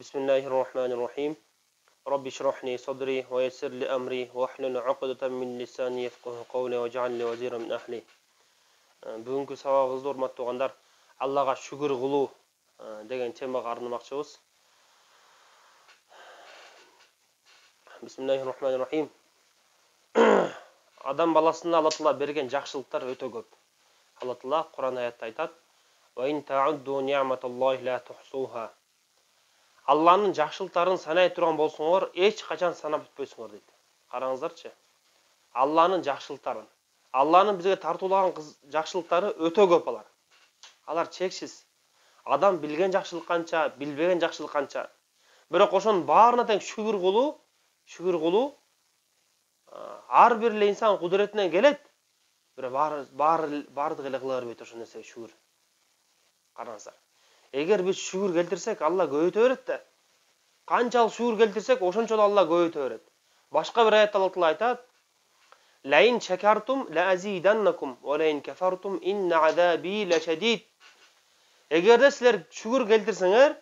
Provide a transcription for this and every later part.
Bismillahirrahmanirrahim. Rabbi shrah li sadri wa yassir li amri wahlul 'uqdatan min lisani yafqahu qawli waj'al li waziran min ahli. Бүгүнкү сабагыбызды урматтуу угандар, Аллага шүгүр кылуу деген темага арнамакчыбыз. Bismillahirrahmanirrahim. Адам баласына Алла Таала берген жакшылыктар өтө көп. Алла Таала Кур'ан аятта айтат: "Ва ин та'удду ни'маталлахи ла тухсуха." Алланын жакшылыктарын санай турган болсоңор, эч качан санап бүтпөйсүңөр дейт. Караңыздарчы. Алланын жакшылыктарын, Алланын бизге тартуулаган жакшылыктары өтө көп алар. Алар чексиз. Адам билген жакшылык канча, билбеген жакшылык канча. Бирок ошонун баарына тең шүгүр кылуу ар бир эле инсан кудуретинен келет. Бирок бардыгы эле кыла бербейт ошол нерсеге шүгүр. Караңыздар. Эгер биз шүгүр келтирсек, Алла көбөйтө берет да. Канчалык шүгүр келтирсек, ошончолук Алла көбөйтө берет. Башка бир аятта Алла Таала айтат: "Лаин шакартум ла азиданнакум ва лаин кафартум инна азаби лашадид." Эгерде силер шүгүр келтирсеңер,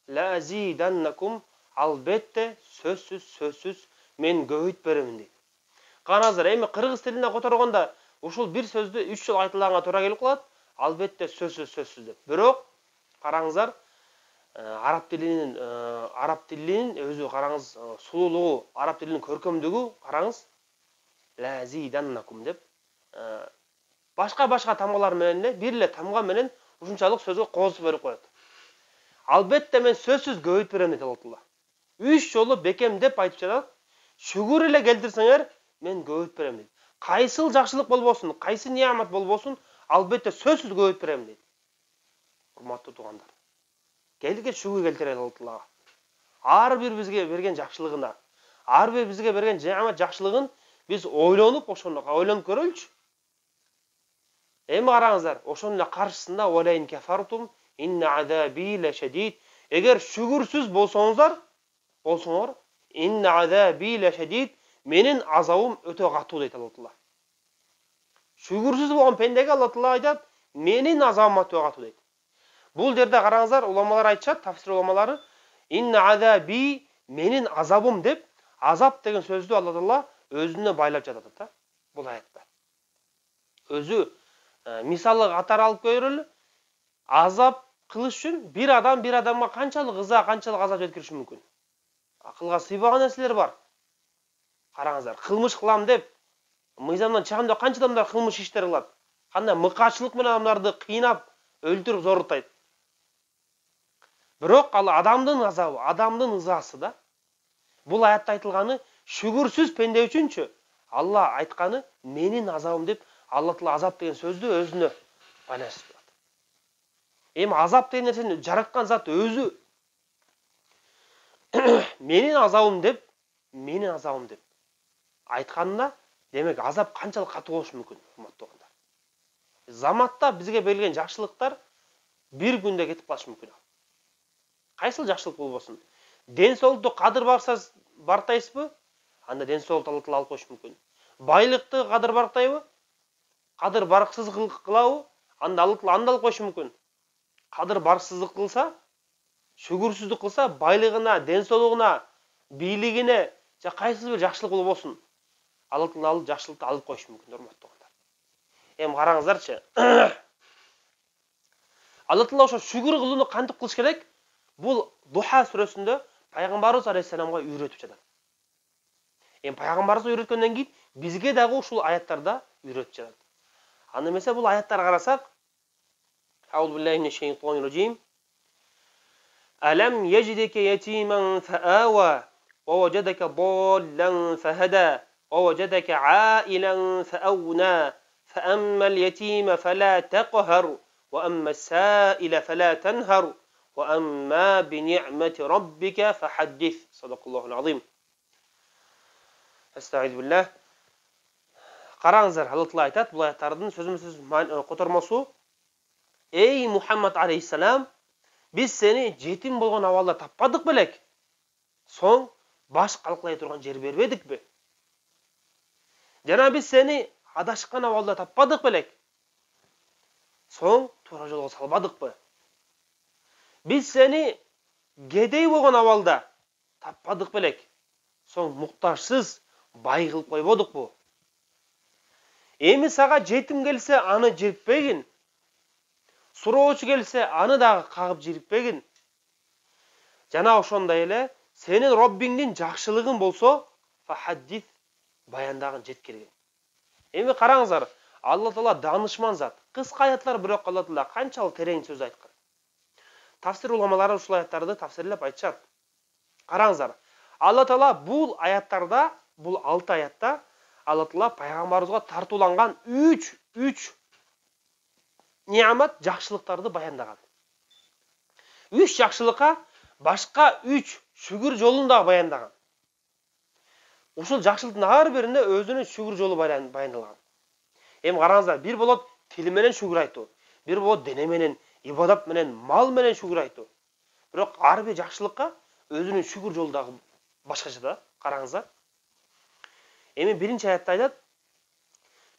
ла азиданнакум, албетте сөзсүз мен көбөйтүп беремин дейт. Караңыздар, эми кыргыз тилине которгондо ушул бир сөздү 3 жолу айтылганга туура келип калат. Албетте сөзсүз деп. Бирок караңыздар, араб тилинин өзү караңыз, сулуулугу, араб тилинин көркөмдүгү караңыз. Лазиданнакум деп башка тамгалар менен эле бир эле тамга менен ушунчалык сөзгө козутуп берип коет. Албетте мен сөзсүз көбөйтүп берем дейт Алла Таала. 3 жолу бекемдеп айтып жатат. Шүгүр эле келтирсеңер, мен көбөйтүп берем дейт. Кайсыл жакшылык болбосун, кайсы ниямат болбосун, албетте сөзсүз көбөйтүп берем дейт. Урматтуу туугандар. Келдик шүгүр келтирели Алла Таалага. Ар бир бизге берген жакшылыгына, ар бир бизге берген ниямат жакшылыгын биз ойлонуп көрөлүчү. Эми караңыздар, ошонун эле каршысында валайин кафартум инна азаби лашадид. Эгер шүгүрсүз болсоңор, инна азаби лашадид, менин азабым өтө катуу дейт Алла Таала. Шүгүрсүз болгон пендеге Алла Таала айтат, менин азабым өтө катуу дейт. Бул жерде караңыздар, уламалар айтышат, тафсир уламалары, инна азаби, менин азабым деп, азап деген сөздү Алла Таала өзүнө байлап жатат да, бул аятта. Өзү мисалы катары алып көрөлү. Азап кылыш үчүн бир адамга канчалык азап жеткириши мүмкүн. Акылга сыйбаган нерселер бар. Караңыздар, кылмыш кылам деп, мыйзамдан чыгам деп канча адамдар кылмыш иштер кылат. Кандай мыкачылык менен адамдарды кыйнап, өлтүрүп зорутайт. Бирок ал адамдын азабы, адамдын ызасы да. Бул аятта айтылганы шүгүрсүз пенде үчүнчү. Алла айтканы менин азабым деп, Алла Таала азап деген сөздү өзүнө байланыштырат. Эми азап деген нерсени жараткан зат өзү менин азабым деп айтканында, демек азап канчалык катуу болушу мүмкүн, урматтуу угандар. Заматта бизге берилген жакшылыктар бир күндө кетип калышы мүмкүн. Кайсыл жакшылык болбосун. Ден соолукту кадыр бартайсызбы? Анда ден соолукту Алла Таала алып коюшу мүмкүн. Байлыкты кадыр бартайбы? Кадыр барксыздык кылабы? Анда Алла Таала алып коюшу мүмкүн. Кадыр барксыздык кылса, шүгүрсүздүк кылса, байлыгына, ден соолугуна, бийлигине, кайсыл бир жакшылык болбосун, Алла Таала жакшылыкты алып коюшу мүмкүн, урматтуу угандар. Эми караңыздарчы. Алла Таала ошо шүгүр кылууну кантип кылыш керек? Бул Духа сүрөсүндө пайгамбарыбыз алейхиссаламга үйрөтүп жатат. Эми пайгамбарыбыз үйрөткөндөн кийин бизге дагы ушул аяттарда үйрөтүп жатат. Анда эмесе бул аяттарга карасак, Аузу биллахи минеш шайтанир раджим. Алам яжидика ятиман фаава ва ваджадака даллан фахада ва ваджадака аилан фаауна فأما اليتيم فلا تقهر وأما السائل فلا تنهر وأما بنعمة ربك فحدث. صدق الله العظيم. Estaizu billah. Караңыздар, Алла Таала айтат, бул аяттардын сөзүмсүз котормосу: Эй Мухаммад алейхиссалам, биз сени жетим болгон абалда таппадык белек? Соң баш калкалай турган жер бербедикпи? Жана биз сени адашкан абалда таппадык белек? Соң туура жолго салбадыкпы? Биз сени кедей болгон абалда таппадык белек. Соң муктажсыз бай кылып койбодукпу? Эми сага жетим келсе, аны жирикпегин? Суроочу келсе, аны дагы кагып жирикпегин? Жана ошондой эле сенин Роббиңдин жакшылыгың болсо, фахаддис, баяндагын жеткирген. Эми караңыздар, Алла Таала данышман зат. Кыска аятлар, бирок Алла Таала канчалык терең сөз айткан. Тафсир уламалары ушул аяттарды тафсирлеп айтышат. Караңыздар, Алла Таала бул аяттарда, бул 6 аятта Алла Таала пайгамбарыбызга тартууланган 3 неамат жакшылыктарды баяндаган. 3 жакшылыкка башка 3 шүгүр жолун да баяндаган. Ушул жакшылыктын ар бирине өзүнүн шүгүр жолу баяндалган. Эми караңыздар, бир болот тил менен шүгүр айтуу, бир болот дене менен, ибадат менен, мал менен шүгүр айтуу. Бирок ар бир жакшылыкка өзүнүн шүгүр жолу дагы башкача да. Караңыздар. Эми биринчи аятта айтат: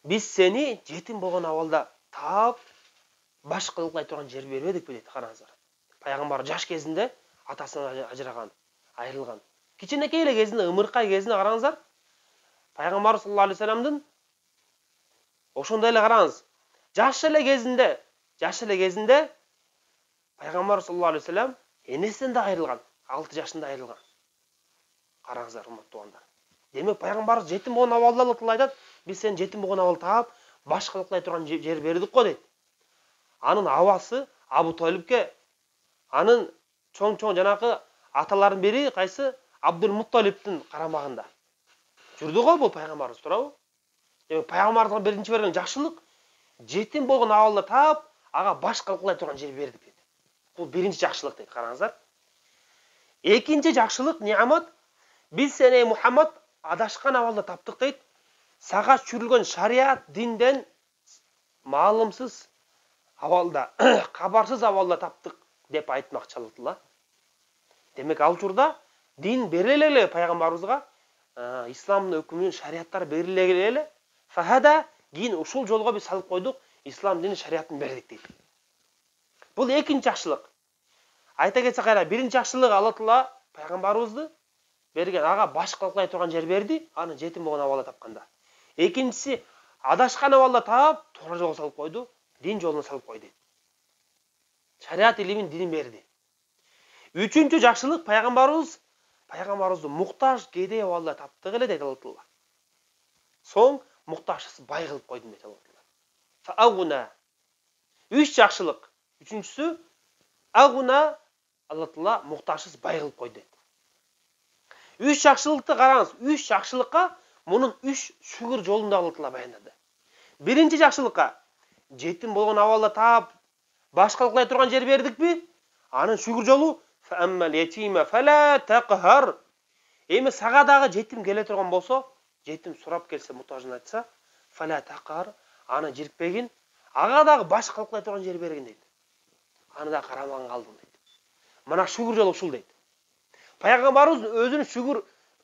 "Биз сени жетим болгон абалда таап, баш кылгылай турган жер бербедикпи?" дейт. Караңыздар. Пайгамбар жаш кезинде атасынан ажыраган, айрылган. Кичинекей эле кезинде, ымыркай кезинде караңыздар, Пайгамбар саллаллаху алейхи вассаламдын ошондой эле караңыз, жаш эле кезинде Пайгамбар саллаллаху алейхи вассалам энесинен да айрылган, 6 жашында айрылган. Караңыздар, урматтуу туугандар. Демек пайгамбарыбыз жетим болгон абалда Алла Таала айтат: "Биз сени жетим болгон абалда таап, баш кылгылай турган жер бердик го" дейт. Анын абасы Абу Талибке, анын чоң жанакы аталардын бири кайсы? Абдул Мутталибтин карамагында. Жүрдү го бул пайгамбарыбыз, туурабы? Демек пайгамбарыбызга биринчи берген жакшылык жетим болгон абалда таап, ага баш кылгылай турган жер бердик дейт. Бул биринчи жакшылык дейт, караңыздар. Экинчи жакшылык неамат: "Биз сени Мухаммад адашкан абалда таптык" дейт. Сага чүрүлгөн шариат динден маалымсыз абалда, кабарсыз абалда таптык деп айтмакчы Алла Таала. Демек ал учурда дин бериле эле пайгамбарыбызга, исламдын өкүмүнүн шариаттары бериле эле. Фахада, кийин ушул жолго биз салып койдук, ислам дини шариатын бердик дейт. Бул экинчи жакшылык. Айта кетсек кайра, биринчи жакшылык Алла Таала пайгамбарыбызды берген, ага баш кылгылай турган жер берди, аны жетим болгон абалда тапканда. Экинчиси, адашкан абалда таап, туура жолго салып койду, дин жолуна салып койду. Шариат илимин, динин берди. Үчүнчү жакшылык пайгамбарыбызды муктаж, кедей абалда таптык эле дейт Алла Таала. Соң муктажсыз бай кылып койдум дейт Алла Таала. Фауна. 3 жакшылык. Үчүнчүсү агуна, Алла Таала муктажсыз бай кылып койду дейт. 3 жакшылыкты караңыз, 3 жакшылыкка мунун 3 шүгүр жолун да Алла Таала баяндады. Биринчи жакшылыкка жетим болгон абалда таап, баш кылгылай турган жер бердикпи? Анын шүгүр жолу фаммал ятима фала тaqhar. Эми сага дагы жетим келе турган болсо, жетим сурап келсе, мутажын айтса, фала taqhar, аны жирикпегин, ага дагы баш кылгылай турган жер бергин дейт. Аны да карамаган калдым дейт. Мына шүгүр жолу ушул дейт. Пайгамбарыбыз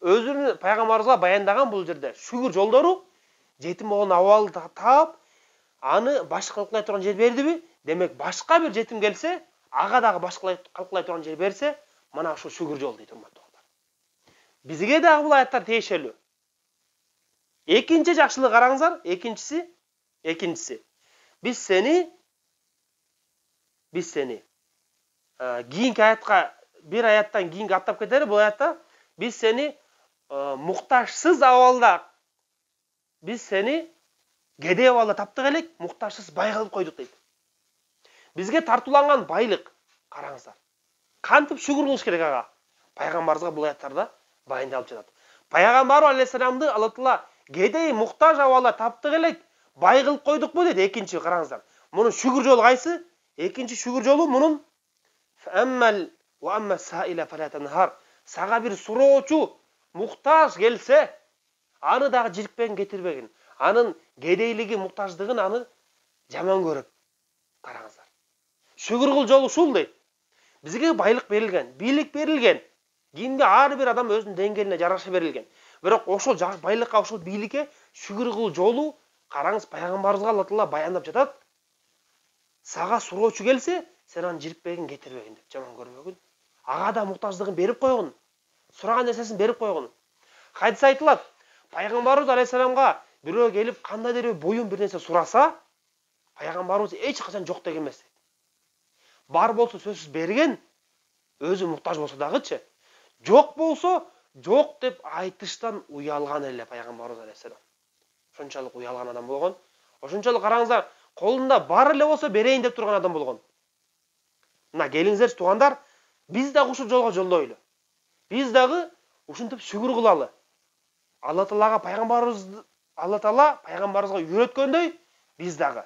өзүнүн пайгамбарыбызга баяндаган бул жерде шүгүр жолдору жетим болгон абалда таап, аны баш кылгылай турган жер бердиби? Демек башка бир жетим келсе, ага дагы баш кылгылай турган жер берсе, мына ушул шүгүр жол дейт, урматтуу. Бизге дагы бул аяттар тиешелүү. Экинчи жакшылык караңыздар, экинчиси. Биз сени кийинки аятка, бир аяттан кийинки аттап кетери, бул аятта биз сени муктажсыз абалда, биз сени кедей абалда таптык элек, муктажсыз бай кылып койдук дейт. Бизге тартууланган байлык, караңыздар. Кантип шүгүр кылыш керек ага? Пайгамбарыбызга бул аяттарда баяндалып жатат. Пайгамбар алейхиссаламды Алла Таала кедей, муктаж абалда таптык элек, бай кылып койдукпу дейт. Экинчи, караңыздар. Мунун шүгүр жолу кайсы? Экинчи шүгүр жолу мунун фаммал ва амма саила фала танхар. Сага бир суроочу, муктаж келсе, аны дагы жирикпегин, кетирбегин. Анын кедейлиги, муктаждыгын аны жаман көрүп. Караңыздар. Шүгүр кыл жолу ушул дейт. Бизге байлык берилген, бийлик берилген. Кимге ар бир адам өзүнүн деңгээлине жараша берилген. Бирок ошол байлыкка, ошол бийликке шүгүр кыл жолу, караңыз, пайгамбарыбызга Алла Таала баяндап жатат. Сага суроочу келсе, сен аны жирикпегин, кетирбегин деп, жаман көрбөгүн. ага да муктаждыгын берип койгон, сураган нерсесин берип койгон. Хадис айтылат, пайгамбарыбыз алейхисаламга бирөө келип кандайдыр бир буюм бир нерсе сураса, пайгамбарыбыз эч качан жок деген эмес. Бар болсо сөзсүз берген, өзү муктаж болсо дагычы. Жок болсо, жок деп айтыштан уялган эле пайгамбарыбыз алейхисалам. Ошончолук уялган адам болгон. Ошончолук караңыздар, колунда бар эле болсо берейин деп турган адам болгон. Мына келиңиздер туугандар, биз дагы ушул жолго жолдойлу. Биз дагы ушинтип шүгүр кылалы. Алла Таалага пайгамбарыбызга үйрөткөндөй, биз дагы.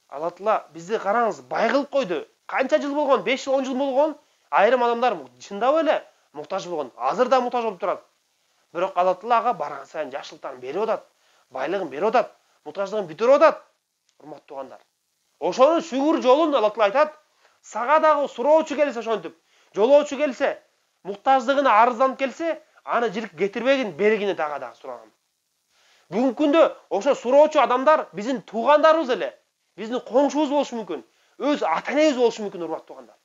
Алла Таала бизди караңыз, бай кылып койду. Канча жыл болгон? 5 жыл, 10 жыл болгон. Айрым адамдар чындап эле муктаж болгон. Азыр да муктаж болуп турат. Бирок Алла Таалага барган сайын жакшылыктарын берип атат, байлыгын берип атат, муктаждыгын бүтүрүп атат. Урматтуу туугандар. Ошонун шүгүр жолун Алла Таала айтат. Сага дагы суроочу келсе ошентип, жолоочу келсе, муктаждыгына арызданып келсе, аны жирик кетирбегин, бергини дагы сураган. Бүгүнкү күндө ошо суроочу адамдар биздин туугандарыбыз эле, биздин коңшубуз болушу мүмкүн, өз ата-энебиз болушу мүмкүн, урматтуу туугандар.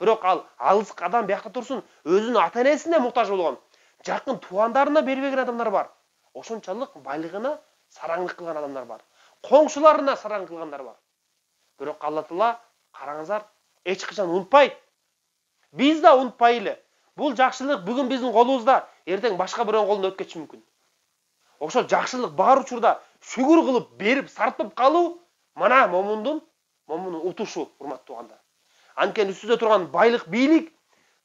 Бирок ал алыс адам биякта турсун, өзүнүн ата-энесине муктаж болгон, жакын туугандарына бербеген адамдар бар. Ошончолук байлыгына сараңдык кылган адамдар бар. Коңшуларына сараңдык кылгандар бар. Бирок Алла Таала караңыздар, эч качан унутпайт. Биз да унутпайлы. Бул жакшылык бүгүн биздин колубузда, эртең башка бирөөнүн колунда өтүп кетиши мүмкүн. Ошол жакшылык бар учурда шүгүр кылып берип сарптап калуу мына момундун утушу, урматтуу туугандар. Анткени үстүдө турган байлык, бийлик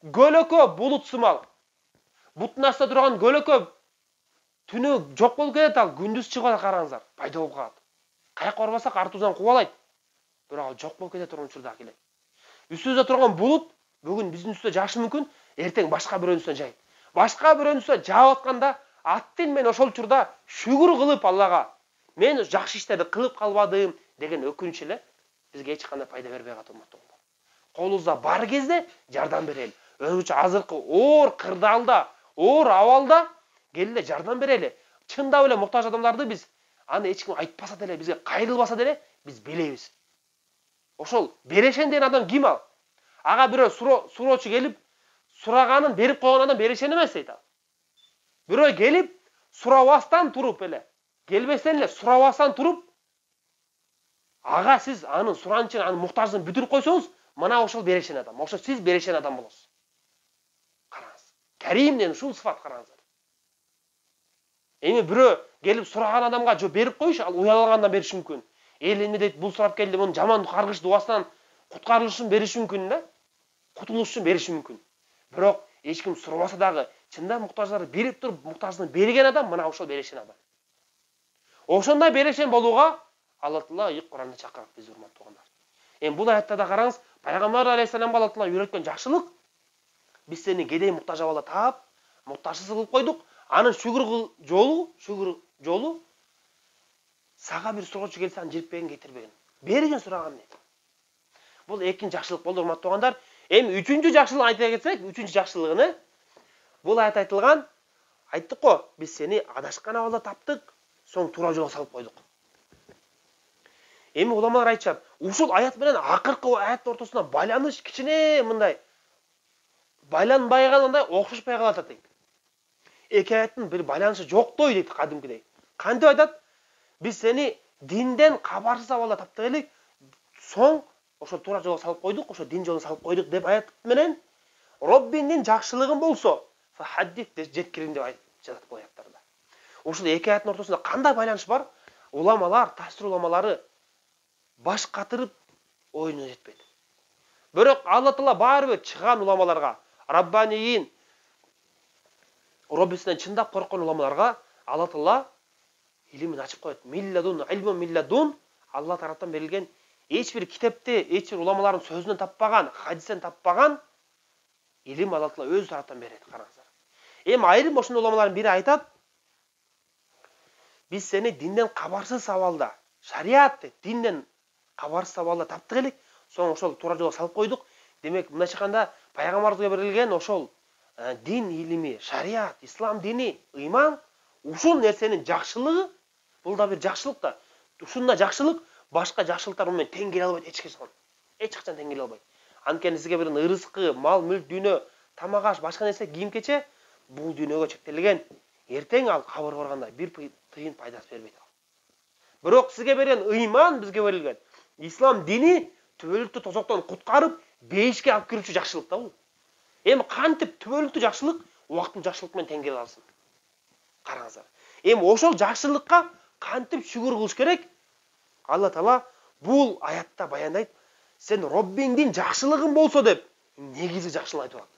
көлөкө булут сымал. Буттун астында турган көлөкө түнү жок болуп кетет, ал күндүз чыгып караңыздар, пайда болуп калат. Каяка барбасак артыбыздан кубалайт. Бирок ал жок болуп кетет турган учурда келет. Үстүбүздө турган булут бүгүн биздин үстүдө жаашы мүмкүн, эртең башка бирөөнүн үстүнө жайт. Башка бирөөнүн үстүнө жаап атканда, аттын мен ошол учурда шүгүр кылып Аллага, мен жакшы иштерди кылып калбадым деген өкүнүч эле бизге эч кандай пайда бербей калат, урматтуу. Колубузда бар кезде жардам берели. Өзүнчө азыркы оор кырдаалда, оор абалда келе жардам берели. Чындап эле муктаж адамдарды биз аны эч ким айтпаса деле, бизге кайрылбаса деле биз билебиз. Ошол берешен деген адам ким ал? Ага бирөө суроочу келип, сураганын берип койгон адам берешен эмес дейт ал. Бирөө келип, сурабастан туруп эле, келбестен эле сурабастан туруп, ага сиз анын суранычын, анын муктаждыгын бүтүрүп койсоңуз, мына ошол берешен адам. Ошо сиз берешен адам болосуз. Караңыз. Каримден ушул сыфат караңыздар. Эми бирөө келип сураган адамга жо берип коюш, ал уялгандан бериши мүмкүн. Эл эми дейт, бул сурап келди, мунун жаман каргыш дуасынан куткарылышын бериши мүмкүн да. Кутулушун бериши мүмкүн. Бирок эч ким сурабаса дагы, чында муктаждарды берип туруп, муктаждыгын берген адам мына ошол берешен адам. Ошондой берешен болууга Алла Таала Куранда чакырат бизди, урматтуу туугандар. Эми бул аятта да караңыз, пайгамбар алейхисаламга Алла Таала үйрөткөн жакшылык, биз сени кедей муктаж абалда таап, муктажсыз кылып койдук. Анын шүгүр жолу сага бир суроочу келсе аны жирикпеген, кетирбеген. Берген сураган дейт. Бул экинчи жакшылык болду, урматтуу туугандар. Эми үчүнчү жакшылык айта кетсек, үчүнчү жакшылыгыны бул аят айтылган, айттык го, биз сени адашкан абалда таптык, соң туура жолго салып койдук. Эми уламалар айтышат, ушул аят менен акыркы аяттын ортосуна байланыш кичине мындай байланбай калгандай, окшошпой калат дейт. Эки аяттын бир байланышы жоктой дейт кадимкидей. Кантип айтат? Биз сени динден кабарсыз абалда таптык элек, соң ошо туура жолго салып койдук, ошо дин жолуна салып койдук деп аят менен Роббиңдин жакшылыгын болсо, фахаддис жеткирин деп айтат бул аяттарда. Ушул эки аяттын ортосунда кандай байланыш бар? Уламалар, тафсир уламалары баш катырып оюна жетпейт. Бирок Алла Таала баары бир чыган уламаларга, Раббаниин, Роббисинен чындап корккон уламаларга Алла Таала илимин ачып коет. Милладун, илмун милладун, Алла тараптан берилген эч бир китепте, эч бир уламалардын сөзүнөн таппаган, хадистен таппаган илим Алла Таала өз тараптан берет, караңыздар. Эми айрым ошондой уламалардын бири айтат, биз сени динден кабарсыз абалда, шариат динден кабарсыз абалда таптык элек, соң ошол туура жолго салып койдук. Демек, мындайча айтканда, пайгамбарыбызга берилген ошол дин илими, шариат, ислам дини, ыйман, ушул нерсенин жакшылыгы, бул да бир жакшылык да. Ушундай жакшылык башка жакшылыктар менен тең келе албайт эч качан. Эч качан тең келе албайт. Анткени сизге берген ырызкы, мал, мүлк, дүйнө, тамак аш, башка нерсе, кийим кече бул дүйнөгө чектелген. Эртең ал кабырга барганда бир тыйын пайдасы бербейт. Бирок сизге берген ыйман бизге берилген. Ислам дини түбөлүктү тозоктон куткарып, бейишке алып кирүүчү жакшылык да бул. Эми кантип түбөлүктү жакшылык убакыттын жакшылык менен тең келе алсын? Караңыздар. Эми ошол жакшылыкка кантип шүгүр кылыш керек? Алла Таала бул аятта баяндайт. Сен Роббиңдин жакшылыгың болсо деп негизи жакшылык айтып атат.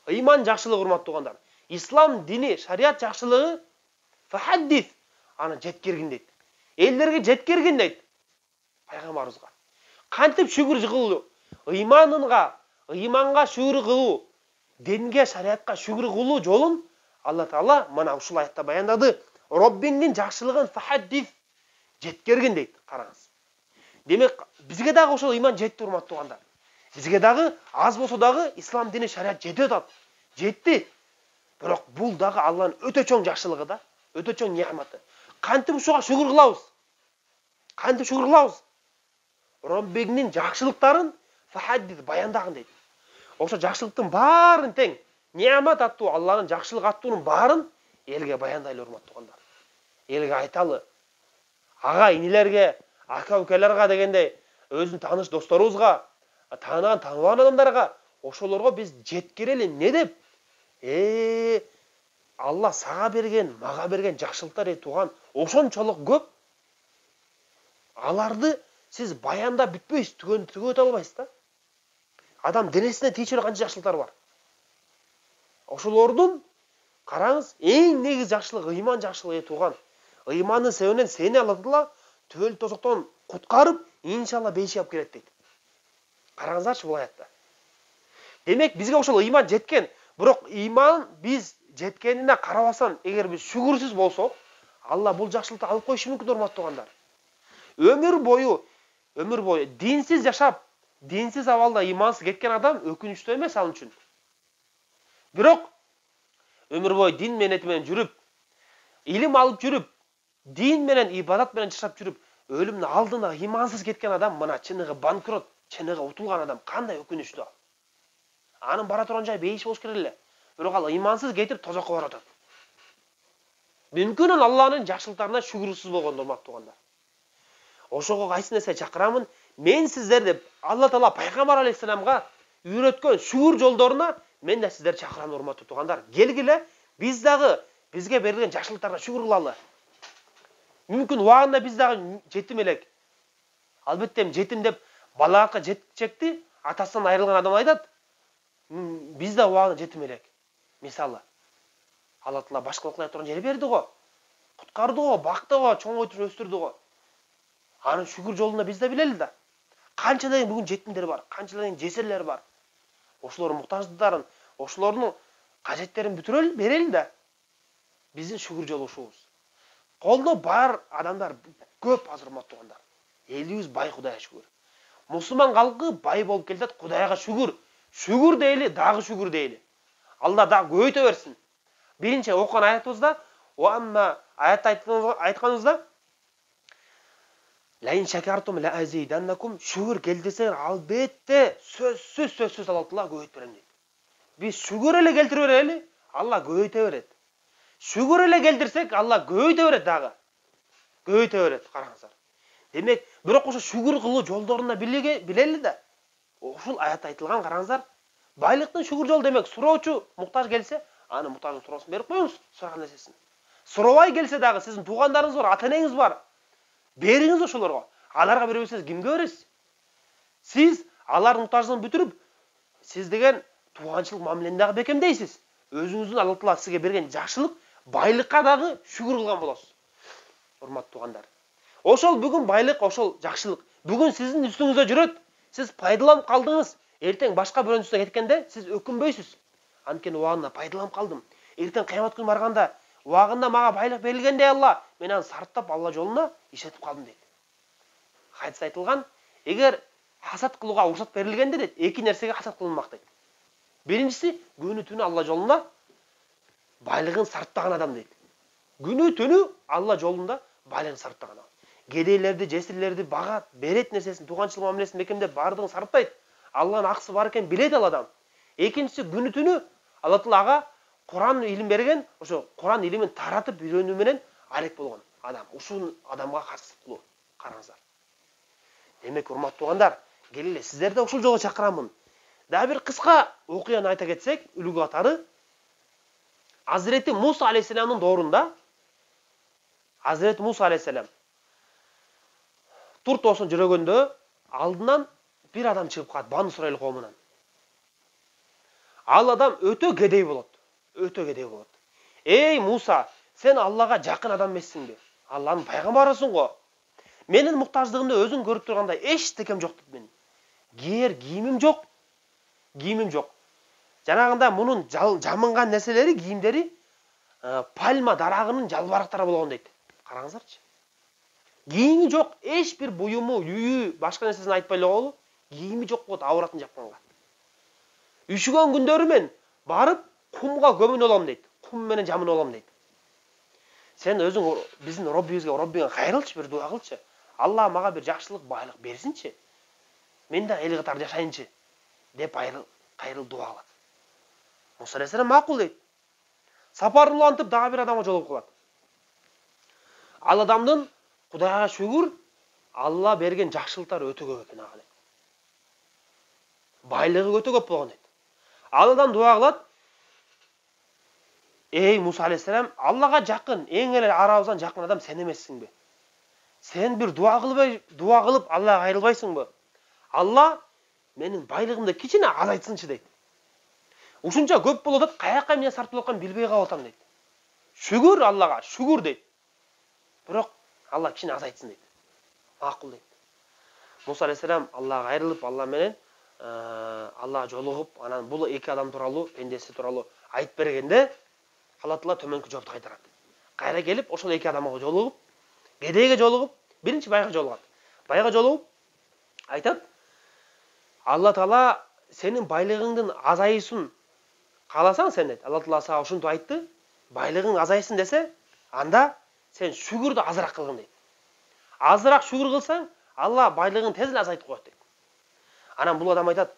Ыйман жакшылыгы, урматтуу туугандар. Ислам дини, шариат жакшылыгы фахаддис, аны жеткиргин дейт. Элдерге жеткиргин дейт. Пайгамбарыбызга. Кантип шүгүр кылуу? Ыйманга шүгүр кылуу, динге, шариатка шүгүр кылуу жолун Алла Таала мына ушул аятта баяндады. Роббиңдин жакшылыгын фахаддис, жеткиргин дейт. Караңыз. Демек, бизге дагы ошол ыйман жетти, урматтуу туугандар. Бизге дагы аз болсо дагы ислам дини, шариат жетип атат. Жетти. Бирок бул дагы Алланын өтө чоң жакшылыгы да, өтө чоң неаматы. Кантип ушуга шүгүр кылабыз? Кантип шүгүр кылабыз? Роббиңдин жакшылыктарын фахаддис, баяндагын дейт. Ошо жакшылыктын баарын тең, неамат аттуу, Алланын жакшылык аттуунун баарын элге баяндайлы, урматтуу туугандар. Элге айталы. Ага инилерге, ака укаларга дегендей, өзүн тааныш досторубузга, таанаган, тааныбаган адамдарга, ошолорго биз жеткирели. Не деп? Алла сага берген, мага берген жакшылыктар туган ошончолук көп. Аларды сиз баяндап бүтпөйсүз, түгөтө албайсыз да. Адам денесине тийчү канча жакшылыктар бар. Ошолордун караңыз, эң негиз жакшылык ыйман жакшылыгы туган. Ыймандын себебинен сени Алла Таала түбөл тозоктон куткарып, иншалла бейишке алып келет дейт. Караңыздарчы бул аятта. Демек, бизге ошол ыйман жеткен. Бирок ыйман биз жеткенине карабастан, эгер биз шүгүрсүз болсок, Алла бул жакшылыкты алып коюшу мүмкүн, урматтуу туугандар. Өмүр бою динсиз жашап, динсиз абалда ыймансыз кеткен адам өкүнүчтүү эмес ал үчүн. Бирок өмүр бою дин менети менен жүрүп, илим алып жүрүп, дин менен, ибадат менен жашап жүрүп, өлүмдүн алдында ыймансыз кеткен адам, мына чыныгы банкрот, чыныгы утулган адам кандай өкүнүчтүү. Анын бара турган жайы бейиш болуш керек эле. Бирок ал ыймансыз кетип тозокко барып атат. Мүмкүн Алланын жакшылыктарына шүгүрсүз болгон, урматтуу туугандар. Ошого кайсы нерсе чакырамын? Мен сиздер деп Алла Таала пайгамбар алейхисаламга үйрөткөн шүгүр жолдоруна мен да сиздер чакырамын, урматтуу туугандар. Келгиле, биз дагы бизге берилген жакшылыктарга шүгүр кылалы. Мүмкүн убагында биз дагы жетим элек. Албетте жетим деп балагатка жетчекти атасынан айрылган адам айтат. Биз да убагында жетим элек. Мисалы, Алла Таала башкалык айта турган жер берди го. Куткарды го, бакты го, чоңойтуп өстүрдү го. Анын шүгүр жолунда биз да билели да. Канчадан бүгүн жетимдер бар, канчадан жесирлер бар. Ошолордун муктаждыктарын, ошолордун кажеттерин бүтүрөлү, берели да. Биздин шүгүр жолу ушубуз. Колдо бар адамдар көп, азыр, урматтуу туугандар. Элибиз бай, Кудайга шүгүр. Мусулман калкы бай болуп келатат, Кудайга шүгүр. Шүгүр дейли, дагы шүгүр дейли. Алла дагы көбөйтө берсин. Биринчи окуган аятыбызда, аятта айтканыбызда, Лайн шакартум ла азиданнакум, шүгүр келтирсеңер албетте сөзсүз Алла Таала көбөйтүп берем дейт. Биз шүгүр эле келтире берели, Алла көбөйтө берет. Шүгүр эле келтирсек, Алла көбөйтө берет дагы. Көбөйтө берет, караңыздар. Демек, бирок ошо шүгүр кылуу жолдорунда билели да. Ушул аятта айтылган, караңыздар. Байлыктын шүгүр жол демек, суроочу муктаж келсе, аны муктаждын турусын берип коюңуз, сураган нерсесин. Суробай келсе дагы, сиздин туугандарыңыз бар, ата-энеңиз бар. Бериңиз ошолорго. Аларга бере берсеңиз кимге бересиз? Сиз алардын муктаждыгын бүтүрүп, сиз деген тууганчылык мамилени дагы бекемдейсиз. Өзүңүздүн Алла Таала сизге берген жакшылык, байлыкка дагы шүгүр кылган болосуз. Урматтуу туугандар. Ошол бүгүн байлык, ошол жакшылык. Бүгүн сиздин үстүңүздө жүрөт. Сиз пайдаланып калдыңыз. Эртең башка бирөөнүн үстүнө кеткенде сиз өкүнбөйсүз. Анткени убагында пайдаланып калдым. Эртең кыямат күнү барганда убагында мага байлык берилгендей Алла, мен аны сарптап Алла жолуна ишетип калдым дейт. Хадисте айтылган, эгер хасат кылууга уруксат берилгенде дейт, эки нерсеге хасат кылынмак дейт. Биринчиси, күнү түнү Алла жолунда байлыгын сарптаган адам дейт. Күнү түнү Алла жолунда байлыгын сарптаган адам. Кедейлерди, жесирлерди багат, берет нерсесин, тууганчылык мамилесин бекемдеп бардыгын сарптайт. Алланын акысы бар экен билет ал адам. Экинчиси күнү түнү Алла Таала ага Куран илим берген, ошо Куран илимин таратып үйрөнүү менен алек болгон адам. Ушул адамга каршы кылуу. Караңыздар. Демек, урматтуу туугандар, келеле сиздерди ушул жолго чакырамын. Дагы бир кыска окуяны айта кетсек, үлгү катары Hazreti Musa Aleyhisselam'ın doğrunda Hazreti Musa Aleyhisselam Tur tosun жүрөгөндө алдынан bir адам чыгып калат Бanu Исраил коомунан. Ал адам өтө кедей болот. Өтө кедей болот. Эй Муса, сен Аллага жакын адам эмессиңби? Алланын пайгамбарысың го. Менин муктаждыгымды өзүң көрүп тургандай эчтекем жок дейт мен. Кийер кийимим жок. Кийимим жок. Жанагында мунун жамынган нерселери, кийимдери пальма дарагынын жалбырактары болгон дейт. Караңыздарчы. Кийими жок, эч бир буюму, үйү, башка нерсесин айтпай эле коелу. Кийими жок болот авыратын жакканга. Үшүгөн күндөрү мен барып кумга көмүн алам дейт. Кум менен жамын алам дейт. Сен өзүң биздин Роббиңе кайрылчы, бир дуа кылчы. Алла мага бир жакшылык, байлык берсинчи. Мен да эл катары жашайынчы деп кайрыл дуа кылат. Муса алейхиссалам макул дейт. Сапарын улантып дагы бир адамга жолугуп калат. Ал адамдын Кудайга шүгүр, Алла берген жакшылыктары өтө көп экен ага дейт. Байлыгы өтө көп болгон дейт. Ал адам дуа кылат. Эй Муса алейхиссалам, Аллага жакын, эң эле арабыздан жакын адам сен эмессиңби? Сен бир дуа кылып Аллага кайрылбайсыңбы? Алла менин байлыгымды кичине азайтсынчы дейт. Ушунча көп болуп атат, каяка эмне сарптап атканын билбей калып атам дейт. Шүгүр Аллага, шүгүр дейт. Бирок Алла кичине азайтсын дейт. Макул дейт. Муса алейхиссалам Аллага кайрылып, Алла менен Аллага жолугуп, анан бул эки адам тууралуу, пендеси тууралуу айтып бергенде, Алла Таала төмөнкү жоопту кайтарат. Кайра келип, ошол эки адамга жолугуп, кедейге жолугуп, биринчи байга жолугат. Байга жолугуп айтат: Алла Таала сенин байлыгыңдын азайысын кааласаң сен дейт. Алла Таала сага ушунтип айтты. Байлыгың азайсын десе, анда сен шүгүрдү азыраак кылгын дейт. Азыраак шүгүр кылсаң, Алла байлыгын тез эле азайтып коет дейт. Анан бул адам айтат: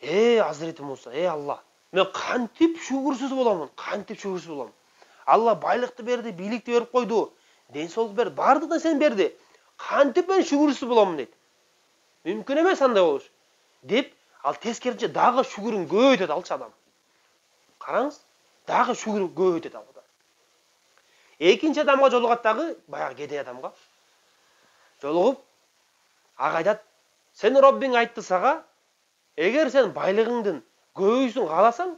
Hazreti Musa, Алла, мен кантип шүгүрсүз боламын? Кантип шүгүрсүз болом? Алла байлыкты берди, бийликти берип койду, ден соолук берди, бардыгын сен берди. Кантип мен шүгүрсүз болом дейт. Мүмкүн эмес андай болуш. Деп, ал тескеринче дагы шүгүрүн көбөйтөт алчы адам. Караңыз, дагы шүгүрүн көбөйтөт ал. Экинчи адамга жолугат дагы, баягы кедей адамга. Жолугуп, ага айтат: сени Роббиң айтты сага, эгер сен байлыгыңдын көбөйсүн кааласаң,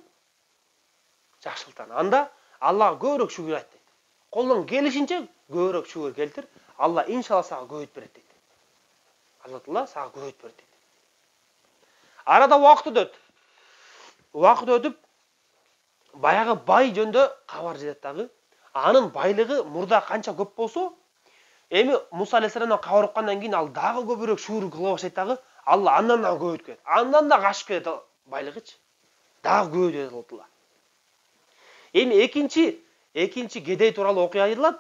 жакшылыктан, анда Аллага көбүрөөк шүгүр айт дейт. Колуң келишинче көбүрөөк шүгүр келтир, Алла иншалла сага көбөйт берет дейт. Алла Таала сага көбөйт берет дейт. Арада убакыт өтөт. Убакыт өтүп, баягы бай жөндө кабар жетет дагы. Анын байлыгы мурда канча көп болсо, эми Муса алейхиссаламдан кабар уккандан кийин ал дагы көбүрөөк шүгүр кыла баштайт дагы. Алла андан да көбөйт кетет. Андан да кашып кетет байлыгычы. Дагы көбөйт Алла Таала. Эми экинчи кедей тууралуу окуя айтылат.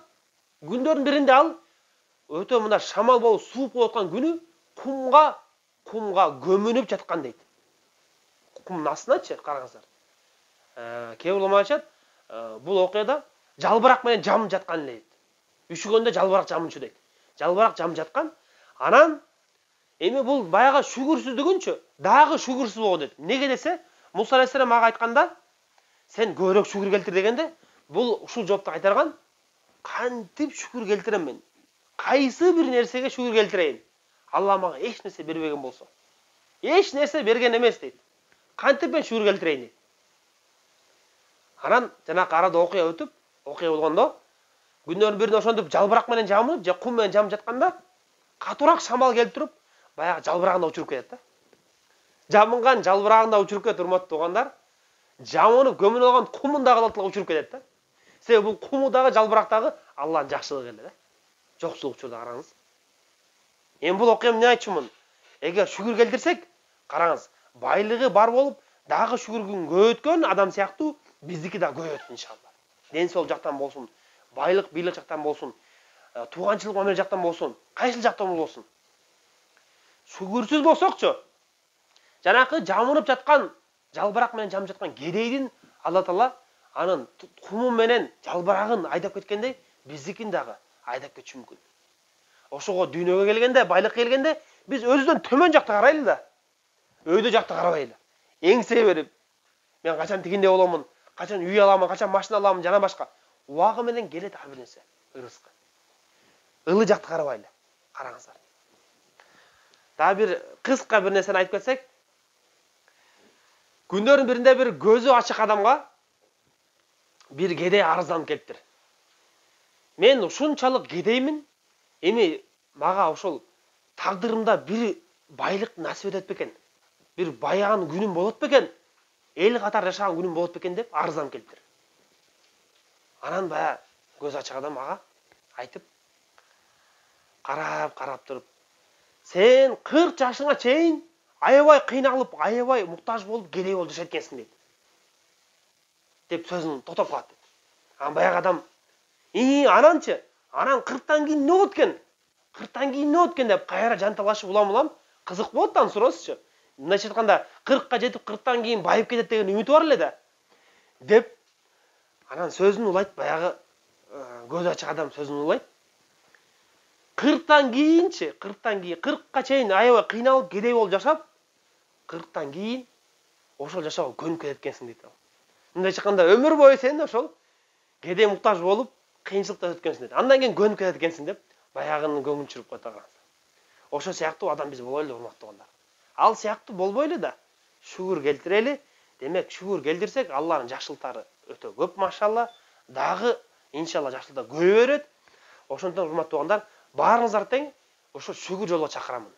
Күндөрдүн биринде ал өтө мына шамал болуп сууп болуп аткан күнү кумга көмүнүп жаткан дейт. Кумдун астыначы, караңыздар. Кээ бир улама айтат, бул окуяда жалбырак менен жам жаткан дейт. Үшүгөндө жалбырак жамынчу дейт. Жалбырак жам жаткан. Анан эми бул баягы шүгүрсүздүгүнчү дагы шүгүрсүз болгон дейт. Неге десе, Муса алейхиссалам ага айтканда, сен көбүрөөк шүгүр келтир дегенде, бул ушул жоопту кайтарган: кантип шүгүр келтирем мен? Кайсы бир нерсеге шүгүр келтирейин? Алла мага эч нерсе бербеген болсо. Эч нерсе берген эмес дейт. Кантип мен шүгүр келтирейин дейт. Анан жанакы арада окуя өтүп, окуя болгондо, күндөрдүн биринде ошентип жалбырак менен жамылып, же кум менен жамып жатканда, катуураак шамал келип туруп, баягы жалбырагында учуруп кетет да. Жамынган жалбырагында учуруп кетет, урматтуу туугандар. Жамынып көмүн алган кумун дагы Алла Таала учуруп кетет да. Себеби бул куму дагы жалбырактагы Алланын жакшылыгы эле да. Жоксулук учурда караңыз. Эми бул окуя эмне айтчумун? Эгер шүгүр келтирсек, караңыз, байлыгы бар болуп, дагы шүгүргүн көбөйткөн адам сыяктуу биздики да көбөйөт иншалла. Ден соолук жактан болсун, байлык, бийлик жактан болсун, тууганчылык мамиле жактан болсун, кайсыл жактан болсун. Шүгүрсүз болсокчу, Жанакы жамырып жаткан, жалбырак менен жамырып жаткан кедейдин Алла Таала анын куму менен жалбырагын айдап кеткендей, биздикин дагы айдап кетиши мүмкүн. Ошого дүйнөгө келгенде, байлыкка келгенде биз өзүбүздөн төмөн жакта карайлы да. Өйдө жакта карабайлы. Эңсее берип, мен качан тигиндей боломун, качан үй аламын, качан машина аламын, жана башка. Убагы менен келет ар бир нерсе, ырызкы. Ылы жакты карабайлы. Караңыздар. Дагы бир кыска бир нерсени айтып кетсек, күндөрдүн биринде бир көзү ачык адамга бир кедей арызданып келиптир. Мен ушунчалык кедеймин, эми мага ошол тагдырымда бир байлык насип этет бекен, бир баяган күнүм болот бекен, эл катар жашаган күнүм болот бекен деп арызданып келиптир. Анан баягы көзү ачык адам ага айтып, карап туруп, сен 40 жашыңа чейин аябай кыйналып, аябай муктаж болуп, кедей болуп жашайт экенсиң дейт. Деп сөзүн токтоп калат. Анан баягы адам, ананчы, анан 40тан кийин эмне болот экен? 40тан кийин эмне болот экен деп кайра жанталашып улам кызык болот да суроосузчу. Мындайча айтканда 40ка жетип 40тан кийин байып кетет деген үмүтү бар эле да. Деп анан сөзүн улайт, баягы көзү ачык адам сөзүн улайт. 40тан кийинчи, 40ка чейин аябай кыйналып, кедей болуп жашап, 40тан кийин ошол жашоого көнүп кетет экенсиң дейт. Мындайча айтканда өмүр бою сен ошол кедей муктаж болуп, кыйынчылыкта өткөнсүң дейт. Андан кийин көнүп кетет экенсиң деп баягынын көңүн чүрүп коет аган. Ошол сыяктуу адам биз болойлу, урматтуу балдар. Ал сыяктуу болбойлу да, шүгүр келтирели. Демек, шүгүр келтирсек, Алланын жакшылыктары өтө көп, машалла. Дагы иншалла жакшылыктар көбөйө берет. Ошондон урматтуу балдар, баарыңыздар тең ошо шүгүр жолго чакырамын.